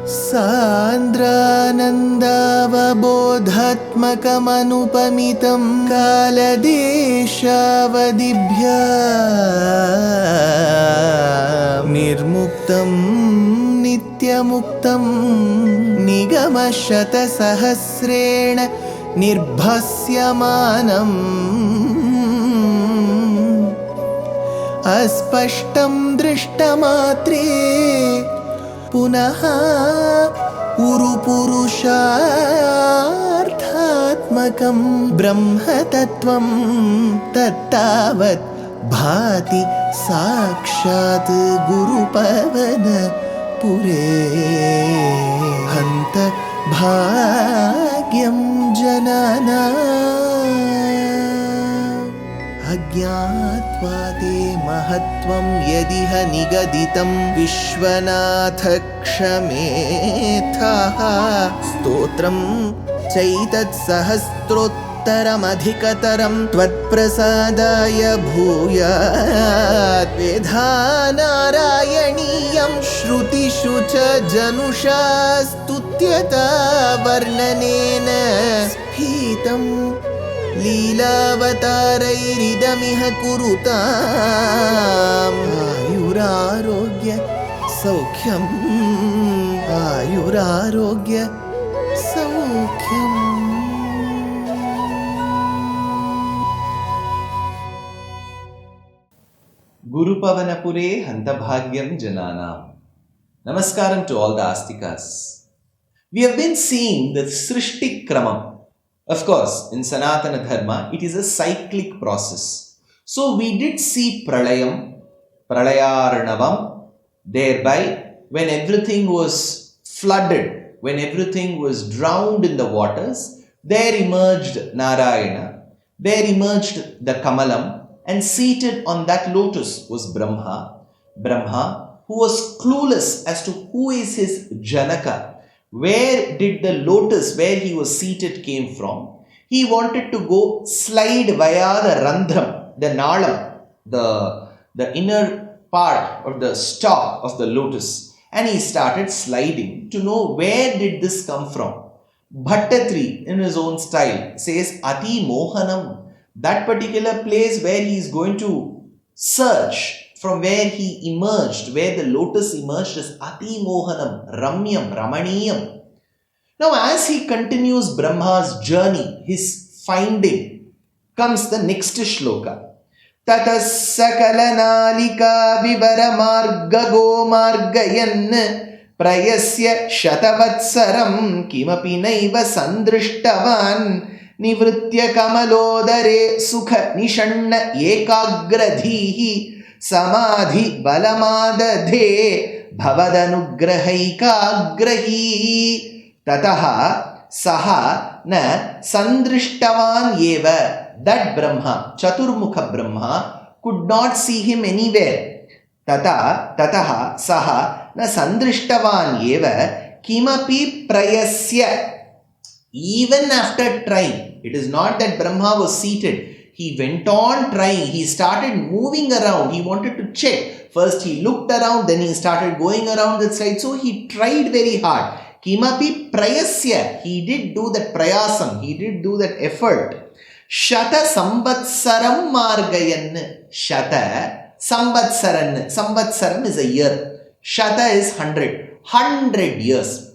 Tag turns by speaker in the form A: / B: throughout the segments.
A: सान्द्रानन्दावबोधात्मकमनुपमितं कालदेशावदिभ्या निर्मुक्तं नित्यमुक्तं निगमशतसहस्रेण निर्भास्यमानम् अस्पष्टं दृष्टमात्रे पुनः उरुपुरुषार्थात्मकं ब्रह्मतत्त्वं तत्तावत् भाति साक्षात् गुरुपवनपुरे हन्त भाग्यं जनानाम् अज्ञात्वा ते महत्त्वं यदिह निगदितं विश्वनाथ क्षमेथः स्तोत्रं चैतत्सहस्रोत्तरमधिकतरं त्वत्प्रसादाय भूयात् वेधा नारायणीयं श्रुतिषु च जनुषा स्तुत्यता वर्णनेन स्फीतम् लीलावतारैरिदमिह कुरुताम् आयुरारोग्य सौख्यम् आयुरारोग्य सौख्यम्.
B: Gurupavanapure Hantabhagyam Jananam. Namaskaram to all the Astikas. We have been seeing the Srishti Kramam. Of course, in Sanatana Dharma, it is a cyclic process. So we did see Pralayam, Pralayarnavam, thereby when everything was flooded, when everything was drowned in the waters, there emerged Narayana, there emerged the Kamalam, and seated on that lotus was Brahma, who was clueless as to who is his Janaka. Where did the lotus where he was seated came from? He wanted to go slide via the randhram, the nalam, the inner part or the stalk of the lotus, and he started sliding to know where did this come from. Bhaṭṭatiri in his own style says Ati Mohanam, that particular place where he is going to search from where he emerged, where the lotus emerged, is Ati Mohanam, Ramyam, Ramaniyam. Now as he continues Brahma's journey, his finding, comes the next shloka. Tatas sakalanalika vivaramargago margayan prayasya shatavatsaram kimapi naiva sandrishtavan nivritya kamalodare sukha nishanna ekagradhihi samadhi balamadadhe bhavadanuggrahaikagrahi tataha saha na sandrishtavan eva. That Brahma, Chaturmukha Brahma, could not see him anywhere. Tataha saha na sandrishtavan eva kimapi prayasya. Even after trying, it is not that Brahma was seated. He went on trying. He started moving around. He wanted to check. First he looked around, then he started going around that side. So he tried very hard. Kimapi prayasya. He did do that prayasam. He did do that effort. Shata samvatsaram margayan. Shata samvatsaran. Samvatsaram is a year. Shata is 100. 100 years.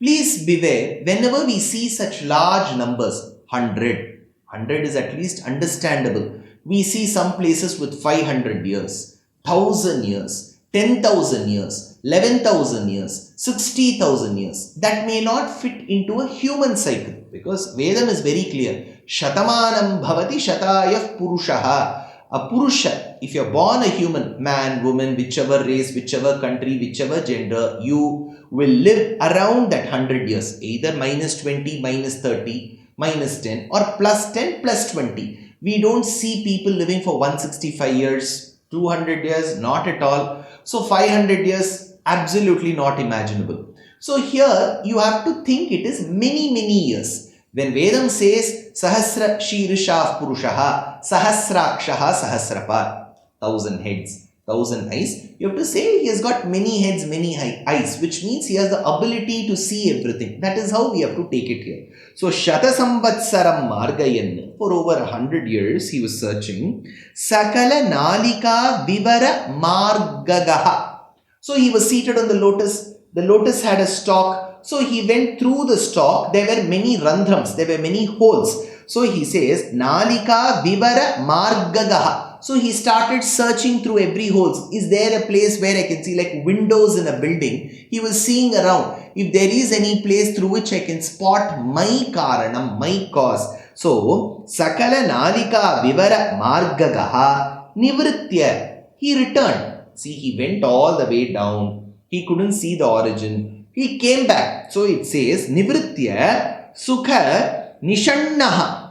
B: Please beware, whenever we see such large numbers, 100 is at least understandable. We see some places with 500 years, 1000 years, 10,000 years, 11,000 years, 60,000 years. That may not fit into a human cycle because Vedam is very clear. Shatamanam bhavati shatayah purushaha. A purusha, if you're born a human, man, woman, whichever race, whichever country, whichever gender, you will live around that 100 years. Either minus 20, minus 30, minus 10 or plus 10, plus 20. We don't see people living for 165 years, 200 years, not at all. So 500 years, absolutely not imaginable. So here you have to think it is many, many years. When Vedam says Sahasra Shirishah Purushaha, Sahasrakshaha Sahasrapar, 1000 heads, 1,000 eyes. You have to say he has got many heads, many eyes, which means he has the ability to see everything. That is how we have to take it here. So, Shata Samvatsaram Margayan, for over 100 years he was searching. Sakala Nalika Vivara Margagaha. So, he was seated on the lotus. The lotus had a stalk. So, he went through the stalk. There were many randhrams, there were many holes. So, he says, Nalika Vivara Margagaha. So he started searching through every hole. Is there a place where I can see like windows in a building? He was seeing around. If there is any place through which I can spot my karanam, my cause. So, Sakala Nalika Vivara Margagaha Nivritya. He returned. See, he went all the way down. He couldn't see the origin. He came back. So it says Nivritya Sukha Nishannaha.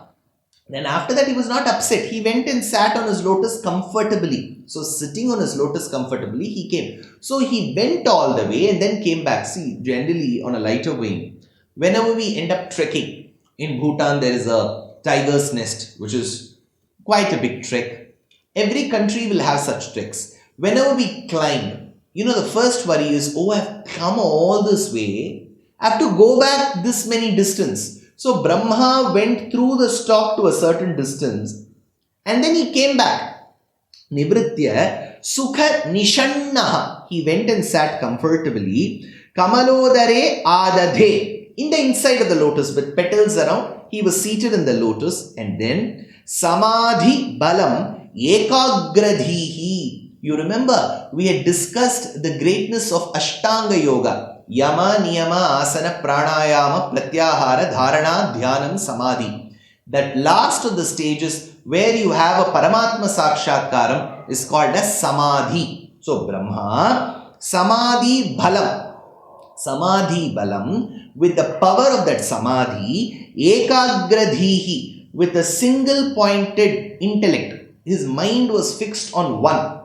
B: Then after that, he was not upset. He went and sat on his lotus comfortably. So sitting on his lotus comfortably, he came. So he went all the way and then came back. See, generally on a lighter vein, whenever we end up trekking, in Bhutan there is a tiger's nest, which is quite a big trek. Every country will have such treks. Whenever we climb, the first worry is, oh, I've come all this way. I have to go back this many distance. So Brahma went through the stalk to a certain distance and then he came back. Nivritya Sukha Nishannaha. He went and sat comfortably. Kamalodare Adadhe. In the inside of the lotus with petals around, he was seated in the lotus and then Samadhi Balam Ekagradhihi. You remember, we had discussed the greatness of Ashtanga Yoga. Yama, Niyama, Asana, Pranayama, Pratyahara, Dharana, Dhyanam, Samadhi. That last of the stages where you have a paramatma sakshatkaram is called as Samadhi. So, Brahma, Samadhi Balam. Samadhi Balam, with the power of that Samadhi, Ekagradhihi, with a single pointed intellect. His mind was fixed on one.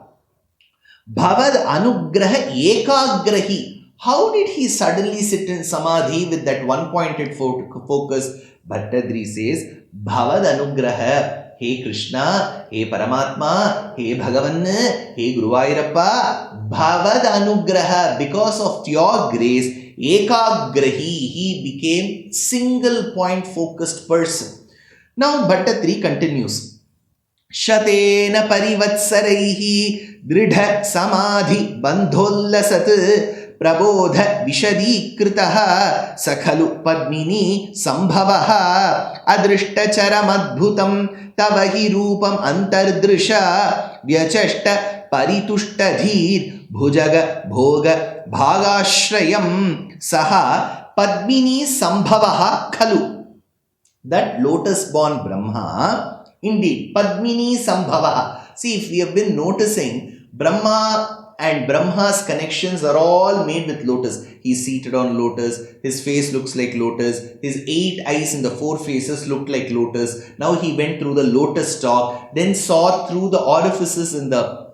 B: Bhavad Anugraha Ekagrahi. How did he suddenly sit in Samadhi with that one-pointed focus? Bhaṭṭatiri says, Bhavad Anugraha. Hey Krishna, Hey Paramatma, Hey Bhagavan, Hey Guruvayurappa. Bhavad Anugraha. Because of your grace, Ekagrahi, he became single point focused person. Now Bhaṭṭatiri continues. Shatena parivatsaraihi dridha samadhi bandhollasat Prabodha Vishadikritah Sakhalu Padmini Sambhavaha Adrishtacharam Adbhutam Tavahi Rupam Antardrisha Vyachashta Parituštadhir Bhujaga Bhoga Bhagashrayam Saha Padmini Sambhavaha Khalu. That lotus born Brahma, indeed, Padmini Sambhavaha. See, if we have been noticing, Brahma and Brahma's connections are all made with lotus. He's seated on lotus. His face looks like lotus. His 8 eyes in the 4 faces look like lotus. Now he went through the lotus stalk, then saw through the orifices in the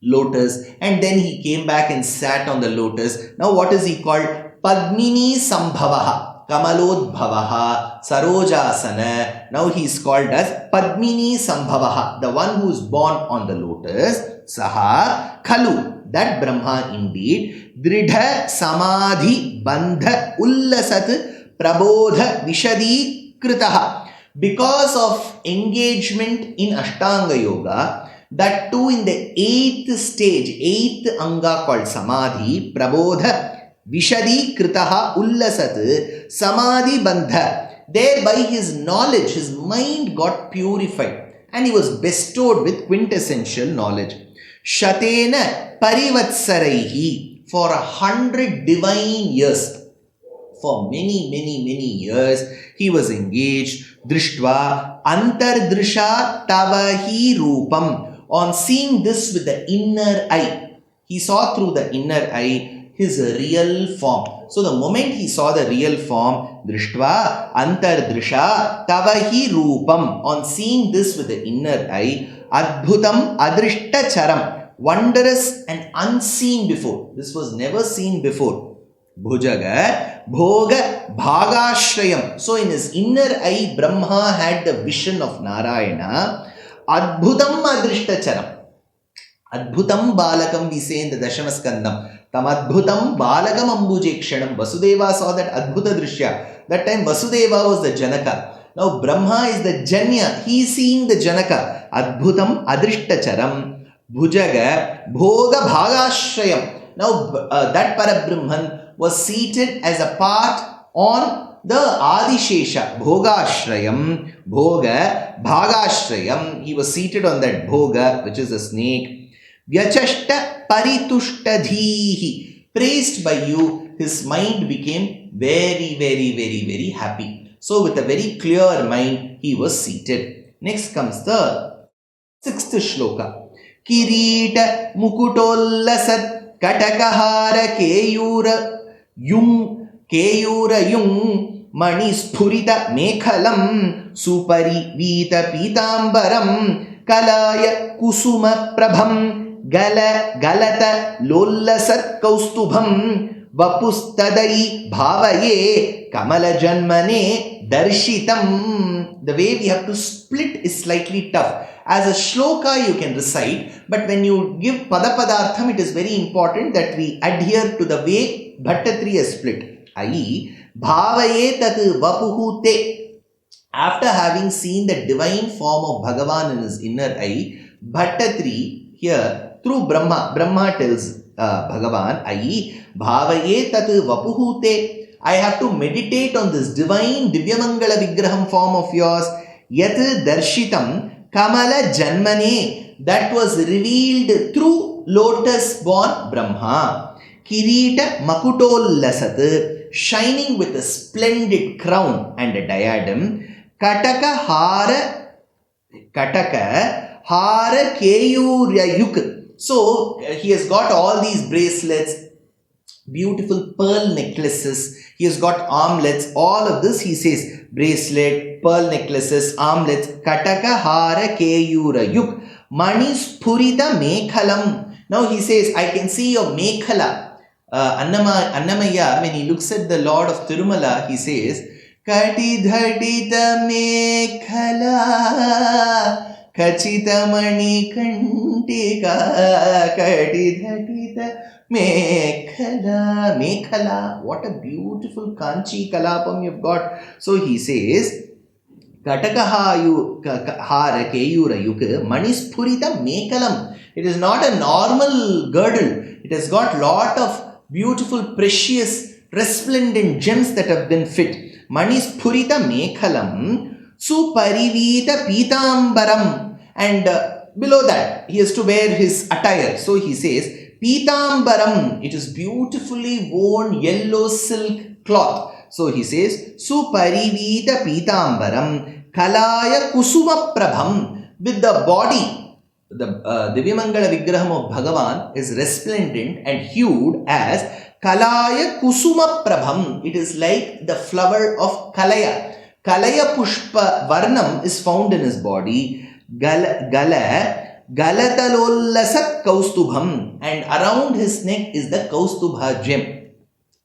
B: lotus, and then he came back and sat on the lotus. Now what is he called? Padmini Sambhavaha, Kamalodbhavaha, Sarojasana. Now he is called as Padmini Sambhavaha, the one who is born on the lotus. Saha Khalu. That Brahma indeed, Dridha Samadhi Bandha Ullasat Prabodha Vishadi Kritaha. Because of engagement in Ashtanga Yoga, that too in the 8th stage, 8th Anga called Samadhi, Prabodha Vishadi Kritaha Ullasat Samadhi Bandha. Thereby his knowledge, his mind got purified and he was bestowed with quintessential knowledge. Shatena Parivatsaraihi, for 100 divine years, for many years, he was engaged. Drishtva Antardrisha Tavahi Rupam. On seeing this with the inner eye, he saw through the inner eye his real form. So the moment he saw the real form, Drishtva Antardrisha Tavahi Rupam. On seeing this with the inner eye, Adbhutam Adrishtacharam. Wondrous and unseen before. This was never seen before. Bhujaga Bhoga Bhagashrayam. So in his inner eye, Brahma had the vision of Narayana. Adbhutam Adrishtacharam. Adbhutam balakam, we say in the Dashama Skandam. Tam adbhutam balakam ambujekshanam. Vasudeva saw that adbhuta drishya. That time Vasudeva was the Janaka. Now Brahma is the Janya. He is seeing the Janaka. Adbhutam adrishtacharam. Bhujaga bhoga bhagashrayam. Now that Parabrahman was seated as a part on the Adishesha. Bhogashrayam. Bhoga bhagashrayam. He was seated on that bhoga, which is a snake. Vyachashta parituštadhihi. Praised by you, his mind became very happy. So with a very clear mind, he was seated. Next comes the 6th shloka. Kirita mukutollasat katakahara keyura yung manispurita mekhalam supari vita pitambaram kalaya kusuma prabham galata lollasat kaustubham vapustadai bhavaye kamala janmane darshitam. The way we have to split is slightly tough. As a shloka you can recite, but when you give padapadartham, it is very important that we adhere to the way Bhaṭṭatiri has split. I.e., bhavaye tat vapuhu te. After having seen the divine form of Bhagavan in his inner eye, Bhaṭṭatiri here through Brahma tells Bhagavan, i.e., bhavaye tat vapuhu te. I have to meditate on this divine Divyamangala Vigraham form of yours. Yat darshitam kamala janmane. That was revealed through lotus born Brahma. Kirita makutollasat. Shining with a splendid crown and a diadem. Kataka hara keyurayuk. So he has got all these bracelets, beautiful pearl necklaces. He has got armlets. All of this he says, bracelet, pearl necklaces, armlets. Kataka hara keyurayuk. Manispurita mekhalam. Now he says, I can see your mekhala. Annamaya, when he looks at the Lord of Tirumala, he says, Katidhatita mekhala Kachitamani kantika Katidhatita mekhala. What a beautiful kanchi kalapam you've got. So he says, Katakahayu hara keyurayuk manispurita mekalam. It is not a normal girdle. It has got lot of beautiful, precious, resplendent gems that have been fit. Manispurita mekhalam suparivita pitambaram. And below that, he has to wear his attire. So he says, pitambaram. It is beautifully worn yellow silk cloth. So he says, suparivita pitambaram kalaya kusuma prabham. With the body, the Divyamangala Vigraham of Bhagavan is resplendent and hued as Kalaya Kusuma Prabham. It is like the flower of Kalaya. Kalaya Pushpa Varnam is found in his body. Galatalollasak Kaustubham. And around his neck is the Kaustubha gem.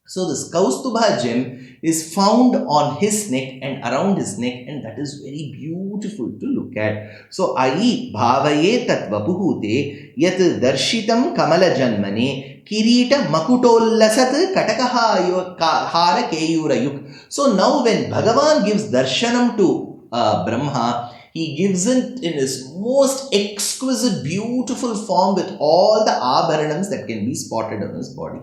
B: So this Kaustubha gem is found on his neck and around his neck, and that is very beautiful to look at. So, ai bhavaye tat vapuhute yat darshitam kamala janmane kirita makutollasat katakahara keyurayuk. So now when Bhagavan gives darshanam to Brahma, he gives it in his most exquisite, beautiful form with all the abharanams that can be spotted on his body.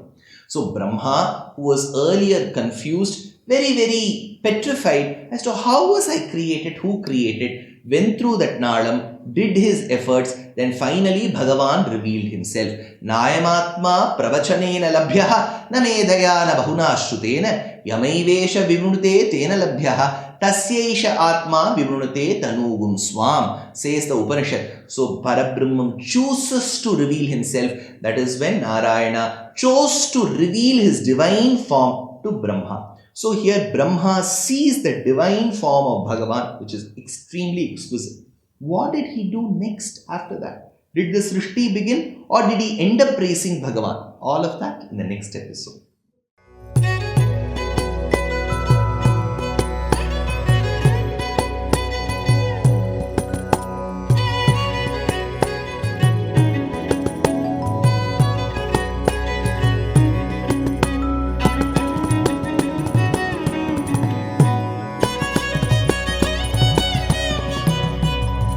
B: So Brahma, who was earlier confused, very petrified as to how was I created, who created, went through that nalam, did his efforts, then finally Bhagavan revealed himself. Nayamatma pravachanena labhyaha namedayana bahuna shrutena yamaivesha vimrute tena labhyaha tasyaisha atma vimrute tanugum swam, says the Upanishad. So Parabrahman chooses to reveal himself. That is when Narayana chose to reveal his divine form to Brahma. So here Brahma sees the divine form of Bhagavan, which is extremely exquisite. What did he do next after that? Did the Srishti begin, or did he end up praising Bhagavan? All of that in the next episode.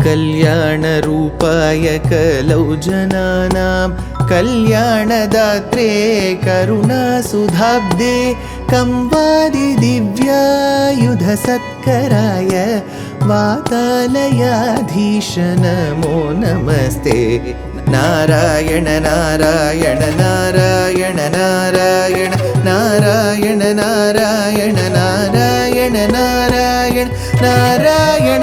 A: कल्याणरूपाय कलौ जनानां कल्याणदात्रे करुणासुधाब्दे कंवादिदिव्यायुधसत्कराय वातालयाधीश नमो नमस्ते। नारायण नारायण नारायण नारायण नारायण नारायण नारायण नारायण नारायण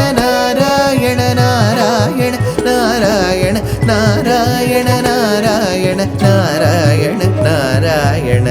A: नारायण नारायण नारायण नारायण नारायण नारायण नारायण।